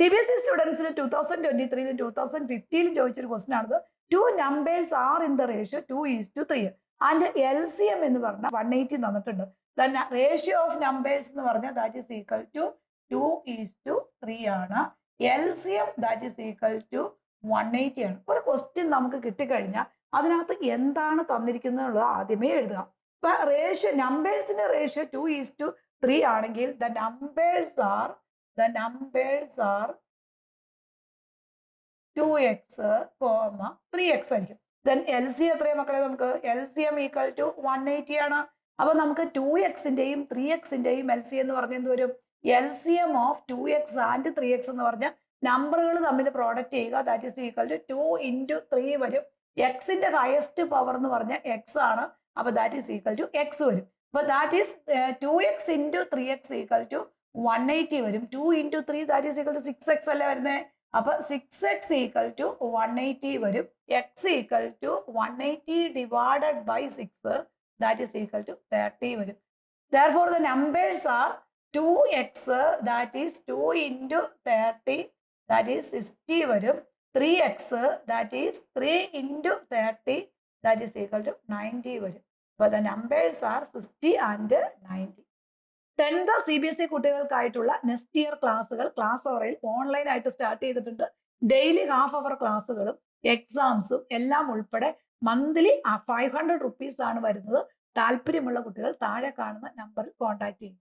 CBSE സ്റ്റുഡൻസിന് 2023 2015 ചോദിച്ചൊരു question ആണത്. 2 numbers are in the ratio 2:3 and LCM എന്ന് പറഞ്ഞാൽ 180 തന്നിട്ടുണ്ട്. റേഷ്യോ ഓഫ് നമ്പേഴ്സ് എന്ന് പറഞ്ഞാൽ ദാറ്റ് ഈസ് ഈക്വൽ ടു 2:3 ആണ്. LCM that is equal to 180 ആണ്. ഒരു ക്വസ്റ്റ്യൻ നമുക്ക് കിട്ടിക്കഴിഞ്ഞാൽ അതിനകത്ത് എന്താണ് തന്നിരിക്കുന്നത് ആദ്യമേ എഴുതുക. ഇപ്പൊ റേഷ്യോ നമ്പേഴ്സിന്റെ റേഷ്യോ 2:3 ആണെങ്കിൽ the numbers are 2x, 3x ആയിരിക്കും. ദെൻ LCM എത്രയും മക്കളെ നമുക്ക് LCM ഈക്വൽ ടു 180 ആണ്. അപ്പൊ നമുക്ക് 2x-ന്റെയും 3x-ന്റെയും LCM എന്ന് പറഞ്ഞ എന്ത് വരും? LCM of 2x and 3x എന്ന് പറഞ്ഞ നമ്പറുകൾ തമ്മിൽ പ്രോഡക്റ്റ് ചെയ്യുക. That is equal to 2 into 3 വരും. എക്സിന്റെ ഹയസ്റ്റ് പവർ എന്ന് പറഞ്ഞ എക്സ് ആണ്. അപ്പൊ that is equal to x വരും. അപ്പൊ that is 2x into 3x equal to 180 വരും. 2 into 3 that is equal to 6x അല്ലേ വരുന്നത്? അപ്പൊ 6x ഈക്വൽ ടു 180 വരും. x equal to 180 divided by 6 that is equal to 30 വരും. Therefore the numbers are 2x that is 2 into 30 that is 60 വരും. 3x that is 3 into 30 that is equal to 90 വരും. അപ്പൊ the numbers are 60 and 90. 10th CBSE കുട്ടികൾക്കായിട്ടുള്ള next year ക്ലാസ്സുകൾ class ഓറയിൽ online ആയിട്ട് start ചെയ്തിട്ടുണ്ട്. Daily half hour ക്ലാസ്സുകളും എക്സാംസും എല്ലാം ഉൾപ്പെടെ മന്ത്ലി 500 rupees ആണ് വരുന്നത്. താല്പര്യമുള്ള കുട്ടികൾ താഴെ കാണുന്ന നമ്പറിൽ കോൺടാക്ട് ചെയ്യും.